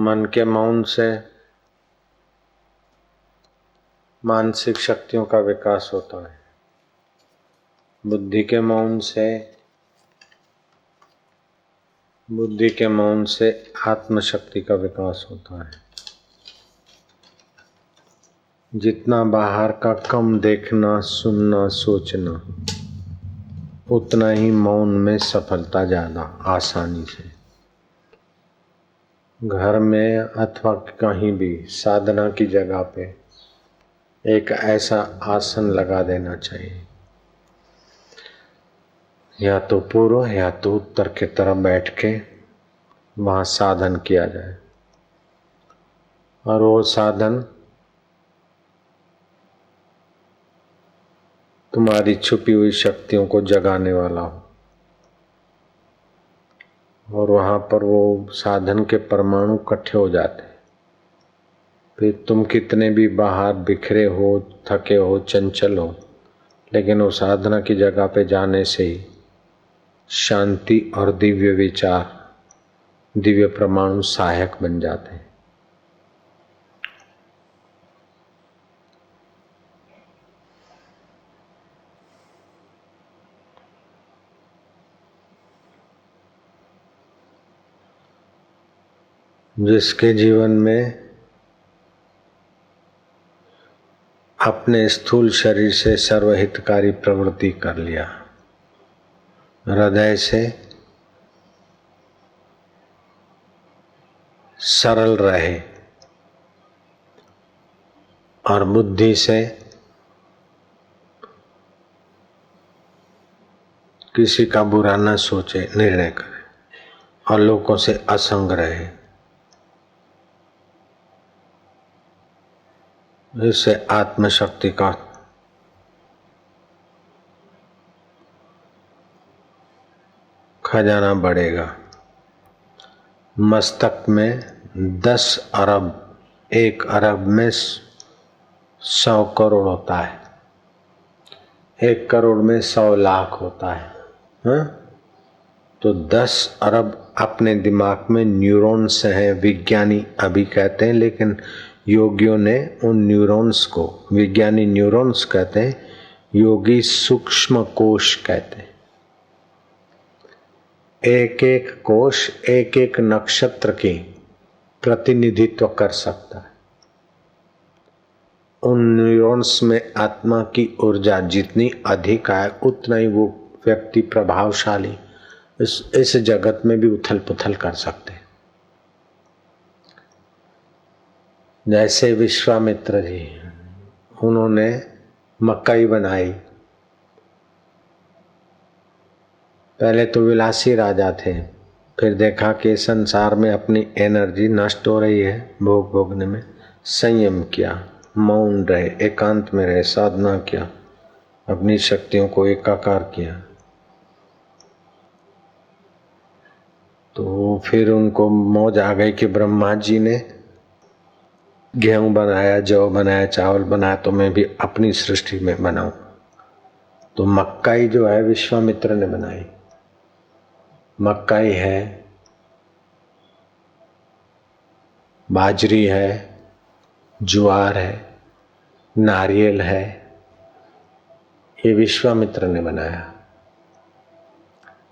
मन के मौन से मानसिक शक्तियों का विकास होता है। बुद्धि के मौन से आत्मशक्ति का विकास होता है। जितना बाहर का कम देखना, सुनना, सोचना, उतना ही मौन में सफलता ज्यादा आसानी से। घर में अथवा कहीं भी साधना की जगह पे एक ऐसा आसन लगा देना चाहिए, या तो पूर्व या तो उत्तर की तरफ बैठ के वहां साधन किया जाए। और वो साधन तुम्हारी छुपी हुई शक्तियों को जगाने वाला हो। और वहां पर वो साधन के परमाणु इकट्ठे हो जाते। फिर तुम कितने भी बाहर बिखरे हो, थके हो, चंचल हो, लेकिन वो साधना की जगह पे जाने से ही शांति और दिव्य विचार, दिव्य परमाणु सहायक बन जाते हैं। जिसके जीवन में अपने स्थूल शरीर से सर्वहितकारी प्रवृत्ति कर लिया, हृदय से सरल रहे और बुद्धि से किसी का बुरा न सोचे, निर्णय करे और लोगों से असंग रहे, इससे आत्मशक्ति का खजाना बढ़ेगा। मस्तक में 10 अरब, 1 अरब में 100 करोड़ होता है, 1 करोड़ में 100 लाख होता है, हाँ? तो 10 अरब अपने दिमाग में न्यूरॉन्स हैं, विज्ञानी अभी कहते हैं, लेकिन योगियों ने उन न्यूरॉन्स को, विज्ञानी न्यूरॉन्स कहते हैं, योगी सूक्ष्म कोश कहते हैं। एक एक कोश एक एक नक्षत्र की प्रतिनिधित्व कर सकता है। उन न्यूरॉन्स में आत्मा की ऊर्जा जितनी अधिक है, उतना ही वो व्यक्ति प्रभावशाली इस जगत में भी उथल पुथल कर सकते हैं। जैसे विश्वामित्र जी, उन्होंने मकई बनाई। पहले तो विलासी राजा थे, फिर देखा कि संसार में अपनी एनर्जी नष्ट हो रही है भोग भोगने में, संयम किया, मौन रहे, एकांत में रहे, साधना किया, अपनी शक्तियों को एकाकार किया। तो फिर उनको मौज आ गई कि ब्रह्मा जी ने गेहूं बनाया, जौ बनाया, चावल बनाया, तो मैं भी अपनी सृष्टि में बनाऊं। तो मक्काई जो है विश्वामित्र ने बनाई। मक्काई है, बाजरी है, ज्वार है, नारियल है, ये विश्वामित्र ने बनाया।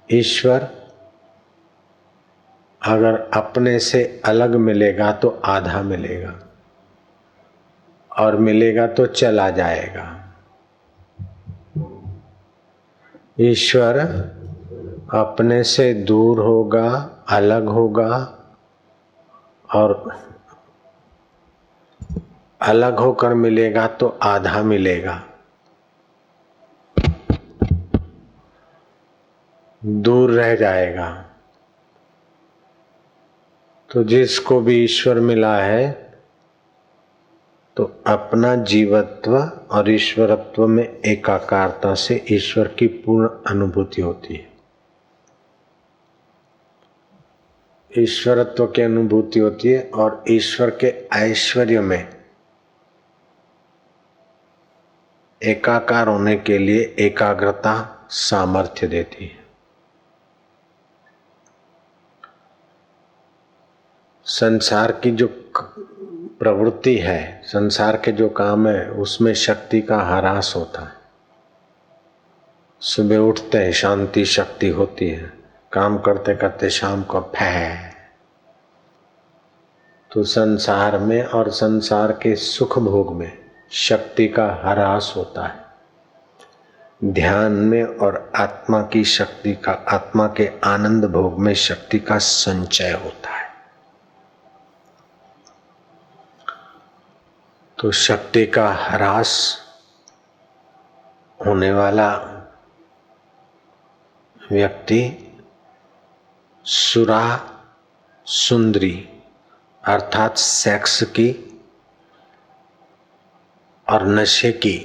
ईश्वर अगर अपने से अलग मिलेगा तो आधा मिलेगा, और मिलेगा तो चला जाएगा। ईश्वर अपने से दूर होगा, अलग होगा, और अलग होकर मिलेगा तो आधा मिलेगा, दूर रह जाएगा। तो जिसको भी ईश्वर मिला है, तो अपना जीवत्व और ईश्वरत्व में एकाकारता से ईश्वर की पूर्ण अनुभूति होती है। ईश्वरत्व की अनुभूति होती है और ईश्वर के ऐश्वर्य में एकाकार होने के लिए एकाग्रता सामर्थ्य देती है। संसार की जो प्रवृत्ति है, संसार के जो काम है, उसमें शक्ति का ह्रास होता है। सुबह उठते हैं शांति शक्ति होती है, काम करते करते शाम को फै। तो संसार में और संसार के सुख भोग में शक्ति का ह्रास होता है। ध्यान में और आत्मा की शक्ति का, आत्मा के आनंद भोग में शक्ति का संचय होता है। तो शक्ति का ह्रास होने वाला व्यक्ति सुरा सुंदरी अर्थात सेक्स की और नशे की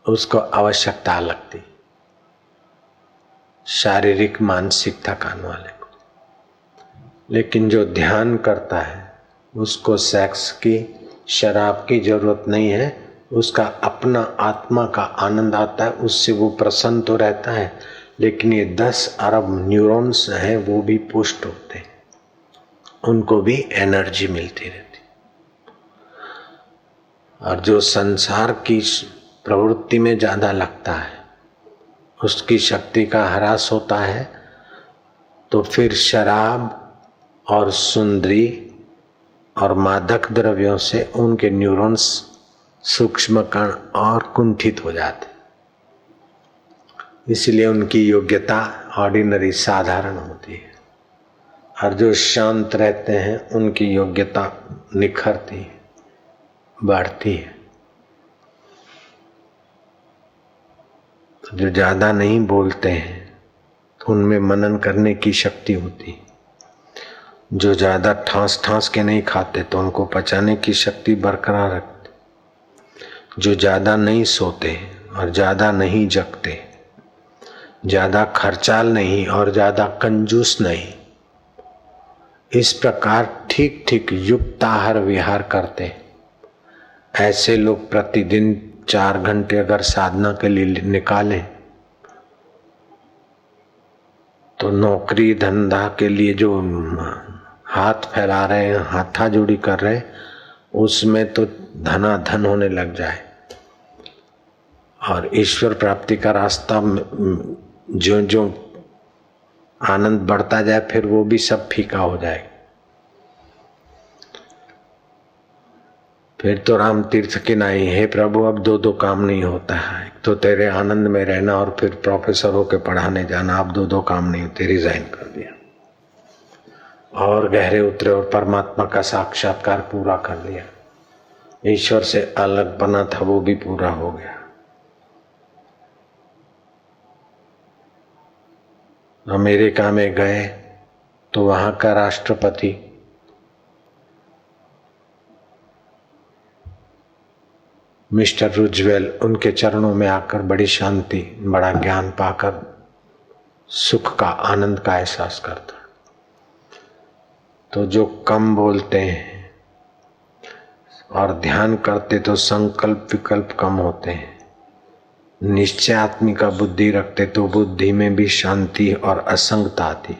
उसको आवश्यकता लगती, शारीरिक मानसिक थकान वाले को। लेकिन जो ध्यान करता है उसको सेक्स की शराब की जरूरत नहीं है, उसका अपना आत्मा का आनंद आता है, उससे वो प्रसन्न तो रहता है। लेकिन ये 10 अरब न्यूरॉन्स हैं वो भी पुष्ट होते हैं, उनको भी एनर्जी मिलती रहती। और जो संसार की प्रवृत्ति में ज्यादा लगता है उसकी शक्ति का ह्रास होता है। तो फिर शराब और सुंदरी और मादक द्रव्यों से उनके न्यूरॉन्स सूक्ष्म कण और कुंठित हो जाते, इसलिए उनकी योग्यता ऑर्डिनरी साधारण होती है। और जो शांत रहते हैं उनकी योग्यता निखरती है, बढ़ती है। तो जो ज्यादा नहीं बोलते हैं तो उनमें मनन करने की शक्ति होती है। जो ज्यादा ठास ठास के नहीं खाते तो उनको पचाने की शक्ति बरकरार रखते। जो ज्यादा नहीं सोते और ज्यादा नहीं जगते, ज्यादा खर्चाल नहीं और ज्यादा कंजूस नहीं, इस प्रकार ठीक ठीक युक्ताहार विहार करते, ऐसे लोग प्रतिदिन 4 घंटे अगर साधना के लिए निकालें तो नौकरी धंधा के लिए जो हाथ फैला रहे हैं, हाथाजोड़ी कर रहे हैं, उसमें तो धनाधन होने लग जाए और ईश्वर प्राप्ति का रास्ता जो जो आनंद बढ़ता जाए फिर वो भी सब फीका हो जाए। फिर तो राम तीर्थ की नाई, हे प्रभु अब 2 काम नहीं होता है, तो तेरे आनंद में रहना और फिर प्रोफेसर होके पढ़ाने जाना, अब 2 काम नहीं होते, रिजाइन कर दिया और गहरे उतरे और परमात्मा का साक्षात्कार पूरा कर लिया। ईश्वर से अलग बना था वो भी पूरा हो गया। अमेरिका में गए तो वहां का राष्ट्रपति मिस्टर रूजवेल उनके चरणों में आकर बड़ी शांति, बड़ा ज्ञान पाकर सुख का आनंद का एहसास करता। तो जो कम बोलते हैं और ध्यान करते तो संकल्प विकल्प कम होते हैं, निश्चय आत्मी का बुद्धि रखते तो बुद्धि में भी शांति और असंगता आती,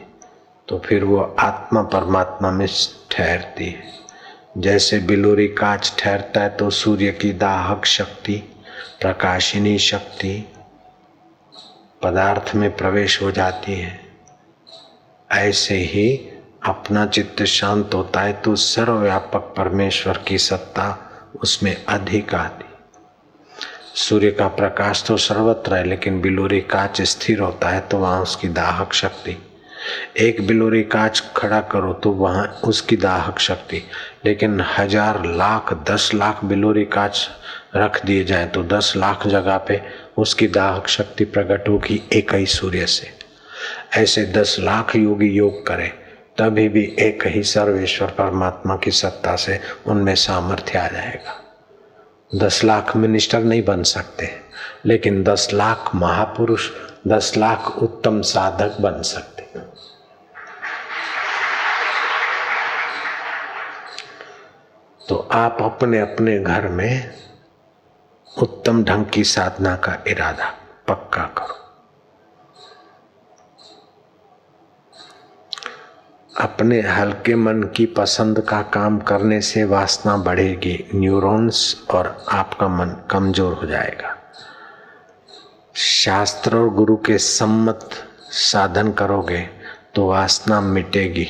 तो फिर वो आत्मा परमात्मा में ठहरती है। जैसे बिलोरी कांच ठहरता है तो सूर्य की दाहक शक्ति, प्रकाशिनी शक्ति पदार्थ में प्रवेश हो जाती है, ऐसे ही अपना चित्त शांत होता है तो सर्वव्यापक परमेश्वर की सत्ता उसमें अधिक आती। सूर्य का प्रकाश तो सर्वत्र है, लेकिन बिलोरी कांच स्थिर होता है तो वहां उसकी दाहक शक्ति, एक बिलोरी कांच खड़ा करो तो वहां उसकी दाहक शक्ति, लेकिन 1000 लाख 10 लाख बिलोरी कांच रख दिए जाए तो 10 लाख जगह पे उसकी दाहक शक्ति प्रकट होगी एक ही सूर्य से। ऐसे 10 लाख योगी योग करें तभी भी एक ही सर्वेश्वर परमात्मा की सत्ता से उनमें सामर्थ्य आ जाएगा। 10 लाख मिनिस्टर नहीं बन सकते, लेकिन 10 लाख महापुरुष, 10 लाख उत्तम साधक बन सकते। तो आप अपने अपने घर में उत्तम ढंग की साधना का इरादा पक्का करो। अपने हल्के मन की पसंद का काम करने से वासना बढ़ेगी, न्यूरॉन्स, और आपका मन कमजोर हो जाएगा। शास्त्र और गुरु के सम्मत साधन करोगे तो वासना मिटेगी।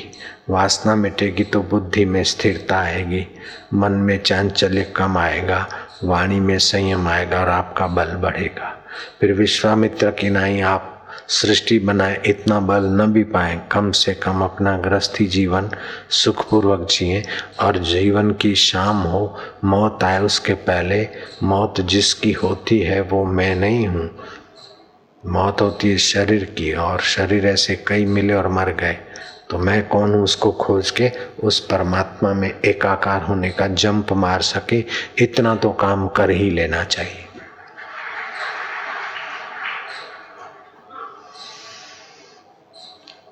वासना मिटेगी तो बुद्धि में स्थिरता आएगी, मन में चांचल्य कम आएगा, वाणी में संयम आएगा और आपका बल बढ़ेगा। फिर विश्वामित्र की नाई आप सृष्टि बनाए इतना बल न भी पाए, कम से कम अपना गृहस्थी जीवन सुखपूर्वक जिए, और जीवन की शाम हो, मौत आए उसके पहले, मौत जिसकी होती है वो मैं नहीं हूँ, मौत होती है शरीर की, और शरीर ऐसे कई मिले और मर गए, तो मैं कौन हूँ उसको खोज के उस परमात्मा में एकाकार होने का जंप मार सके, इतना तो काम कर ही लेना चाहिए।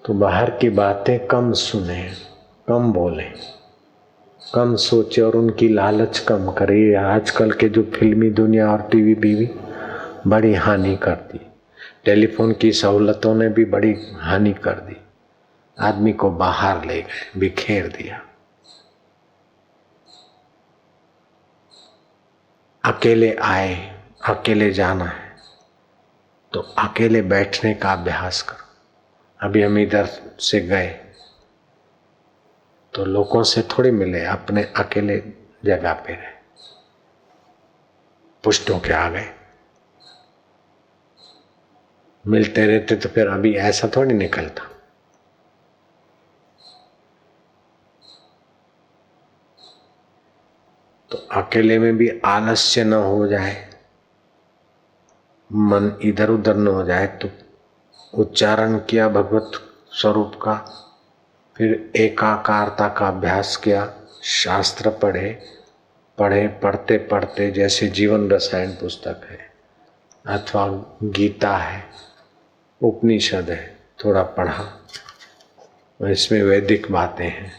तो बाहर की बातें कम सुने, कम बोले, कम सोचे और उनकी लालच कम करे। आजकल के जो फिल्मी दुनिया और टीवी बीवी बड़ी हानि करती, टेलीफोन की सहूलतों ने भी बड़ी हानि कर दी, आदमी को बाहर ले गए, बिखेर दिया। अकेले आए, अकेले जाना है तो अकेले बैठने का अभ्यास करो। अभी हम इधर से गए तो लोगों से थोड़ी मिले, अपने अकेले जगह पे रहे, पुष्टों के आ गए, मिलते रहते तो फिर अभी ऐसा थोड़ी निकलता। तो अकेले में भी आलस्य न हो जाए, मन इधर उधर न हो जाए, तो उच्चारण किया भगवत स्वरूप का, फिर एकाकारता का अभ्यास किया, शास्त्र पढ़े, पढ़ते पढ़ते जैसे जीवन रसायन पुस्तक है अथवा गीता है, उपनिषद है, थोड़ा पढ़ा, इसमें वैदिक बातें हैं,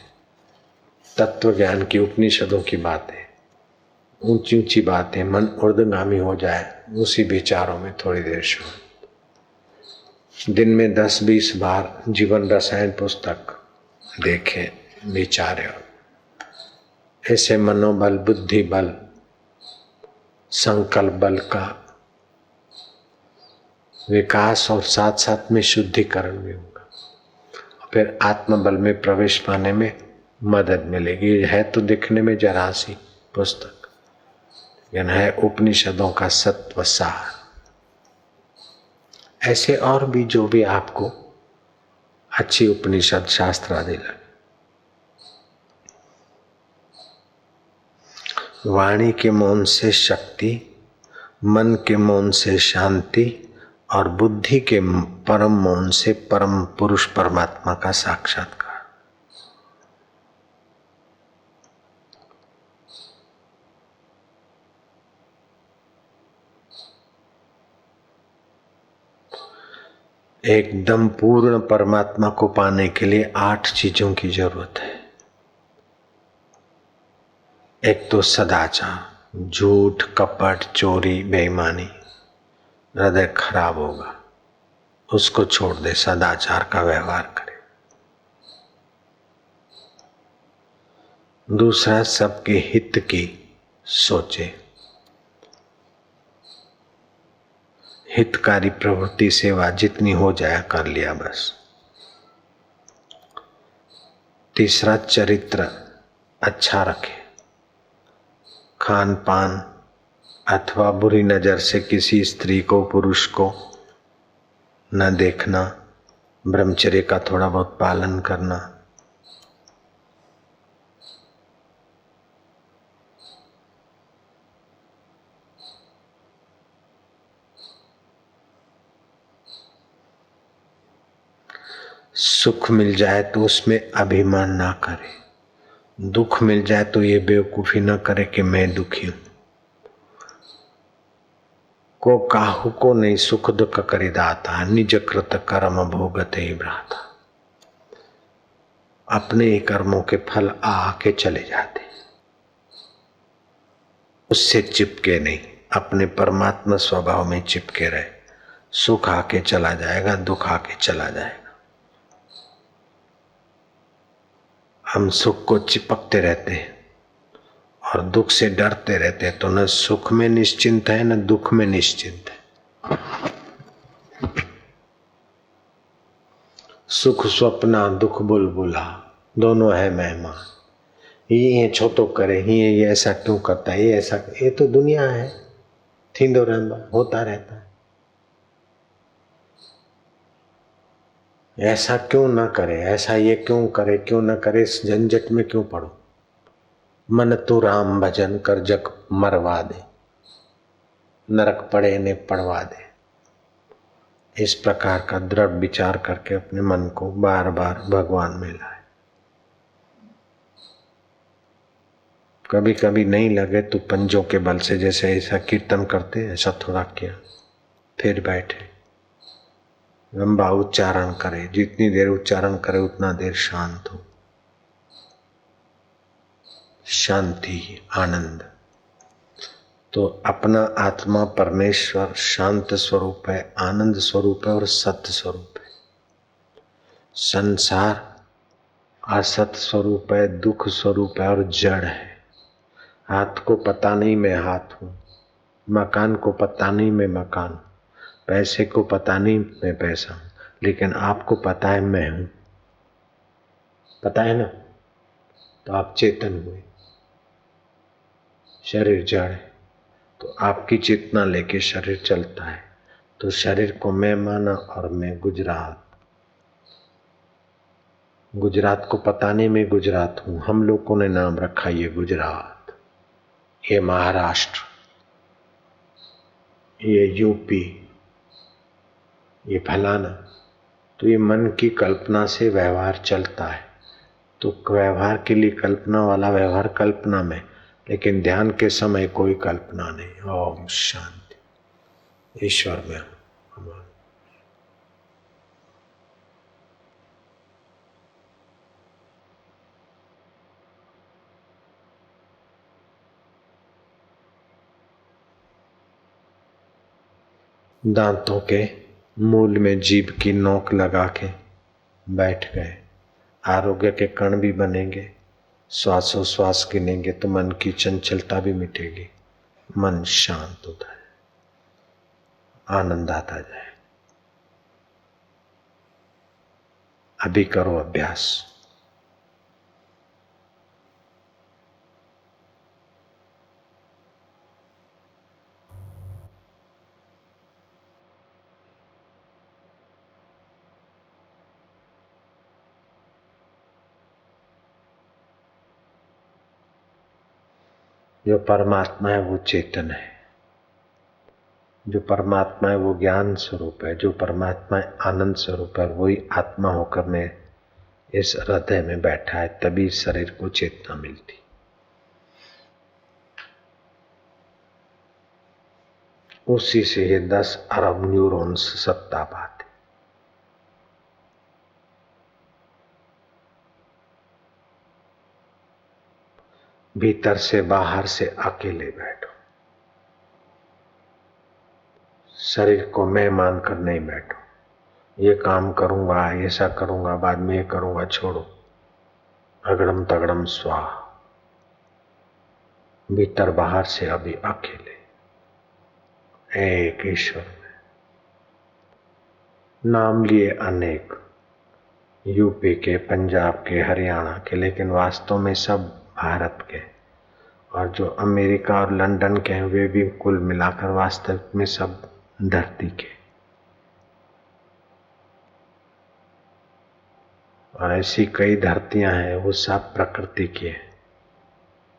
तत्व ज्ञान की उपनिषदों की बातें, ऊंची ऊंची बातें, मन ऊर्ध्वगामी हो जाए उसी विचारों में थोड़ी देर शुरू। दिन में 10-20 बार जीवन रसायन पुस्तक देखें, विचारे, ऐसे मनोबल, बुद्धि बल, संकल्प बल का विकास और साथ साथ में शुद्धिकरण भी होगा। फिर आत्मबल में प्रवेश पाने में मदद मिलेगी। है तो दिखने में जरा सी पुस्तक, लेकिन है उपनिषदों का सत्व सार। ऐसे और भी जो भी आपको अच्छी उपनिषद शास्त्र आदि लगे। वाणी के मौन से शक्ति, मन के मौन से शांति, और बुद्धि के परम मौन से परम पुरुष परमात्मा का साक्षात्कार। एकदम पूर्ण परमात्मा को पाने के लिए 8 चीजों की जरूरत है। एक तो सदाचार, झूठ, कपट, चोरी, बेईमानी, हृदय खराब होगा, उसको छोड़ दे, सदाचार का व्यवहार करे। दूसरा, सबके हित की सोचे, हितकारी प्रवृत्ति, सेवा जितनी हो जाए कर लिया बस। तीसरा, चरित्र अच्छा रखे, खान पान अथवा बुरी नजर से किसी स्त्री को, पुरुष को न देखना, ब्रह्मचर्य का थोड़ा बहुत पालन करना। सुख मिल जाए तो उसमें अभिमान ना करे, दुख मिल जाए तो ये बेवकूफी ना करे कि मैं दुखी हूं। को काहू को नहीं सुख दुख करी दाता, निज कृत कर्म भोगते ही भ्राता। अपने ही कर्मों के फल आके चले जाते, उससे चिपके नहीं, अपने परमात्मा स्वभाव में चिपके रहे। सुख आके चला जाएगा, दुख आके चला जाएगा। हम सुख को चिपकते रहते हैं और दुख से डरते रहते हैं, तो न सुख में निश्चिंत है न दुख में निश्चिंत है। सुख स्वप्ना दुख बुलबुला दोनों है मेहमान। ये छोटो करे ये ऐसा क्यों करता है, ये ऐसा, ये तो दुनिया है, थींदो रहंदो, होता रहता है। ऐसा क्यों ना करे, ऐसा ये क्यों करे, क्यों ना करे, इस झंझट में क्यों पड़ो। मन तू राम भजन कर जग मरवा दे, नरक पड़े ने पड़वा दे। इस प्रकार का दृढ़ विचार करके अपने मन को बार बार भगवान में लाए। कभी कभी नहीं लगे तो पंजों के बल से, जैसे ऐसा कीर्तन करते ऐसा थोड़ा किया, फिर बैठे, लंबा उच्चारण करे, जितनी देर उच्चारण करे उतना देर शांत हो। शांति आनंद। तो अपना आत्मा परमेश्वर शांत स्वरूप है, आनंद स्वरूप है और सत्य स्वरूप है। संसार असत स्वरूप है, दुख स्वरूप है और जड़ है। हाथ को पता नहीं मैं हाथ हूं, मकान को पता नहीं मैं मकान, पैसे को पता नहीं मैं पैसा हूं, लेकिन आपको पता है मैं हूं। पता है ना? तो आप चेतन हुए। शरीर जड़ है, तो आपकी चेतना लेके शरीर चलता है। तो शरीर को मैं माना और मैं गुजरात। गुजरात को पता नहीं मैं गुजरात हूं, हम लोगों ने नाम रखा ये गुजरात, ये महाराष्ट्र, ये यूपी, ये फलाना। तो ये मन की कल्पना से व्यवहार चलता है। तो व्यवहार के लिए कल्पना वाला व्यवहार कल्पना में, लेकिन ध्यान के समय कोई कल्पना नहीं। ओम शांति। ईश्वर में हमारा दांतों के मूल में जीभ की नोक लगा के बैठ गए। आरोग्य के कण भी बनेंगे, श्वासोश्वास गिनेंगे तो मन की चंचलता भी मिटेगी, मन शांत होता है, आनंद आता जाए। अभी करो अभ्यास। जो परमात्मा है वो चेतन है, जो परमात्मा है वो ज्ञान स्वरूप है, जो परमात्मा है आनंद स्वरूप है, वही आत्मा होकर मैं इस हृदय में बैठा है, तभी शरीर को चेतना मिलती। उसी से ये 10 अरब न्यूरॉन्स सत्ता पाते। भीतर से बाहर से अकेले बैठो, शरीर को मैं मानकर नहीं बैठो, ये काम करूंगा, ऐसा करूंगा, बाद में ये करूंगा, छोड़ो। अगड़म तगड़म स्वाहा। भीतर बाहर से अभी अकेले एक ईश्वर में। नाम लिए अनेक, यूपी के, पंजाब के, हरियाणा के, लेकिन वास्तव में सब भारत के। और जो अमेरिका और लंदन के हैं वे भी कुल मिलाकर वास्तविक में सब धरती के। और ऐसी कई धरतियां हैं, वो सब प्रकृति की है।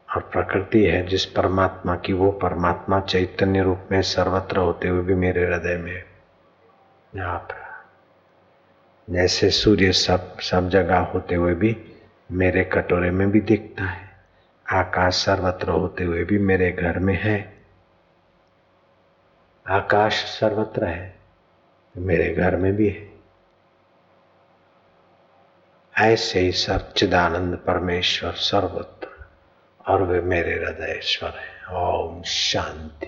और प्रकृति है जिस परमात्मा की, वो परमात्मा चैतन्य रूप में सर्वत्र होते हुए भी मेरे हृदय में यहाँ पर। जैसे सूर्य सब जगह होते हुए भी मेरे कटोरे में भी दिखता है, आकाश सर्वत्र होते हुए भी मेरे घर में है। आकाश सर्वत्र है, मेरे घर में भी है। ऐसे ही सच्चिदानंद परमेश्वर सर्वत्र, और वे मेरे हृदयेश्वर है। ओम शांति।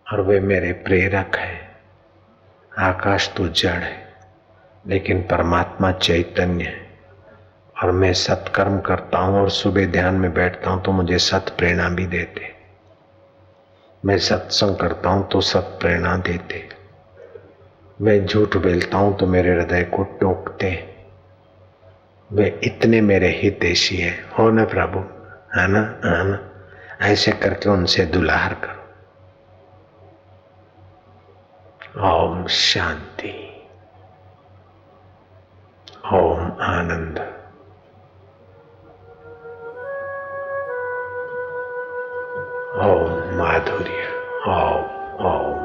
और वे मेरे प्रेरक है। आकाश तो जड़ है, लेकिन परमात्मा चैतन्य है, और मैं सत्कर्म करता हूं और सुबह ध्यान में बैठता हूं तो मुझे सत प्रेरणा भी देते। मैं सत्संग करता हूं तो सत प्रेरणा देते। मैं झूठ बोलता हूं तो मेरे हृदय को टोकते। वे इतने मेरे हितैषी है, हो ना प्रभु, है ना, है ना। ऐसे करके उनसे दुलार करो। ओम शांति, ओम आनंद, ओम माधुर्य, ओम ओम।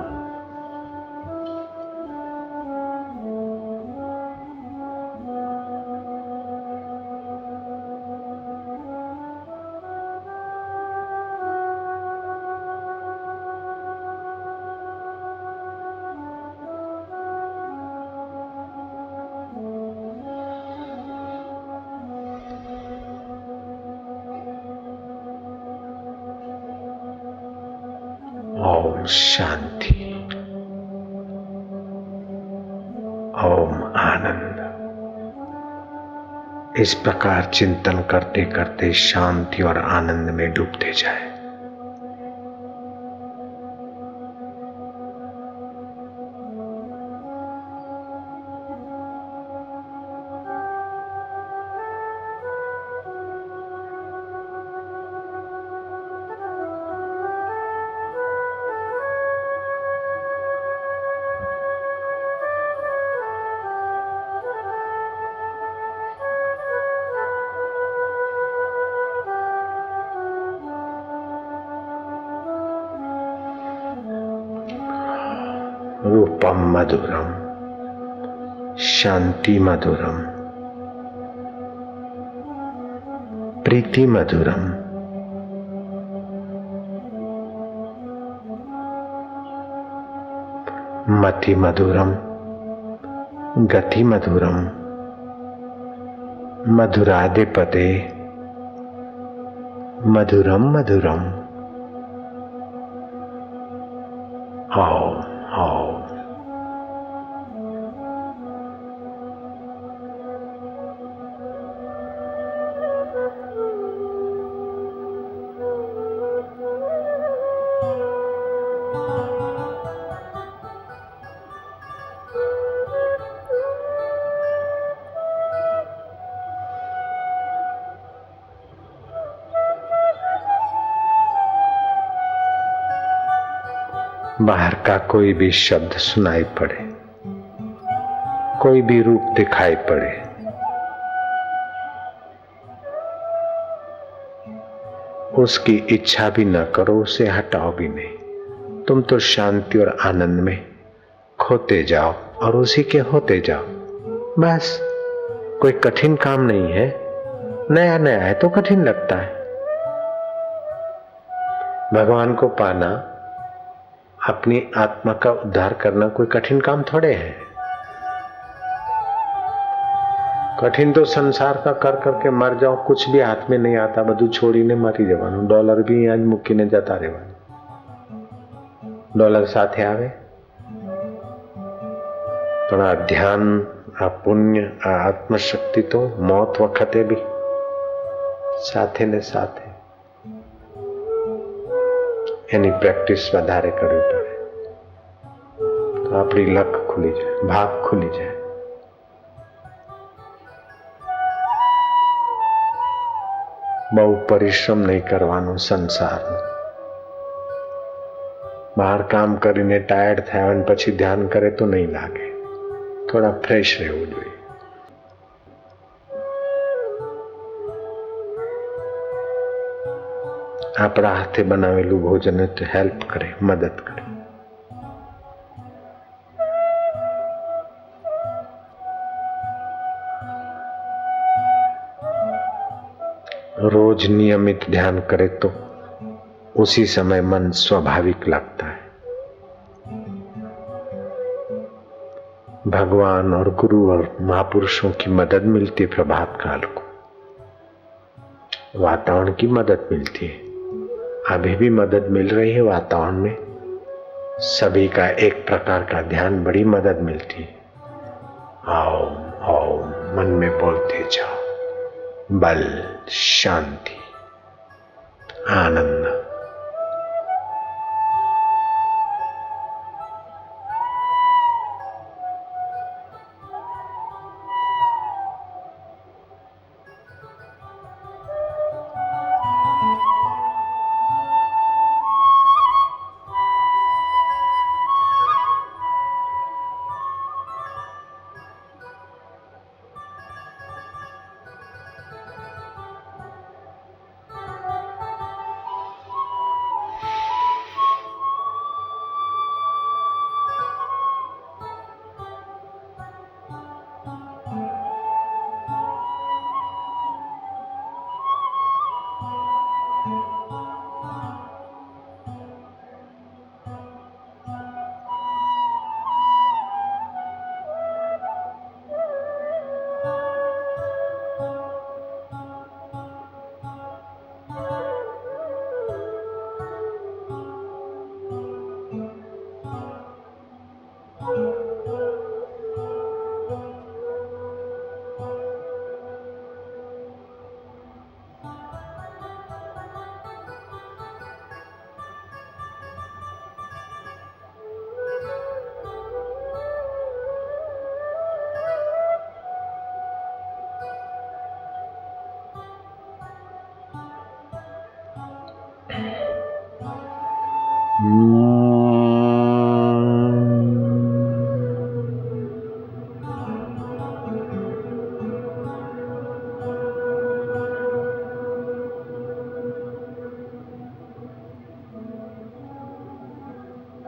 ओम शांति, ओम आनंद। इस प्रकार चिंतन करते करते शांति और आनंद में डूबते जाए। रूपम मधुरम, शांति मधुरम, प्रीति मधुरम, मति मधुरम, गति मधुरम, मधुरादे पदे, मधुरम मधुरम। ओम ओम। बाहर का कोई भी शब्द सुनाई पड़े, कोई भी रूप दिखाई पड़े, उसकी इच्छा भी न करो, उसे हटाओ भी नहीं। तुम तो शांति और आनंद में खोते जाओ और उसी के होते जाओ। बस कोई कठिन काम नहीं है। नया नया है तो कठिन लगता है। भगवान को पाना, अपनी आत्मा का उद्धार करना कोई कठिन काम थोड़े है। कठिन तो संसार का कर करके मर जाओ, कुछ भी हाथ में नहीं आता, બધું છોડીને મરી જવાનું। ડોલર भी यहाँ મૂકીને જતા રહેવાનું। ડોલર સાથે આવે પણ આ ધ્યાન, આ પુણ્ય, આ આત્મશક્તિ તો મોત વખતે भी સાથે ને સાથે એની પ્રેક્ટિસ વધારે કરવી પડે તો આપણી લક ખુલી જાય, ભાગ ખુલી જાય। બહુ પરિશ્રમ નહીં કરવાનો સંસારનો। બહાર કામ કરીને ટાયર્ડ થયા અને પછી ધ્યાન કરે તો નહીં લાગે। થોડા ફ્રેશ રહેવું જોઈએ। આપણા હાથે બનાવેલું ભોજન હેલ્પ કરે, મદદ કરે। रोज नियमित ध्यान करे तो उसी समय मन स्वाभाविक लगता है। भगवान और गुरु और महापुरुषों की मदद मिलती है। प्रभात काल को वातावरण की मदद मिलती है। अभी भी मदद मिल रही है वातावरण में। सभी का एक प्रकार का ध्यान, बड़ी मदद मिलती है। ओम ओम मन में बोलते जाओ। बल, शांति, आनंद।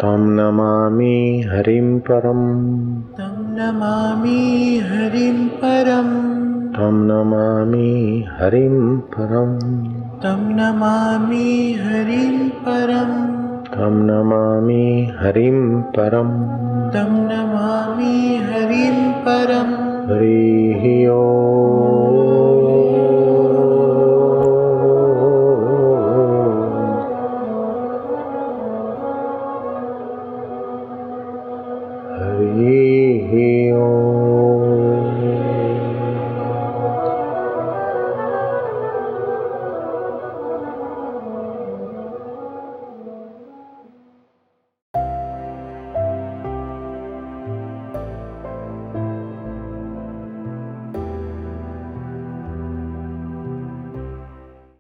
तम नमामि हरिं परम, तम नमामि हरिं परम, तम नमामि हरिं परम, तम नमामि हरिं परम, तम नमामि हरिं परम। तम नमामि हरिं परम। हरि ओम।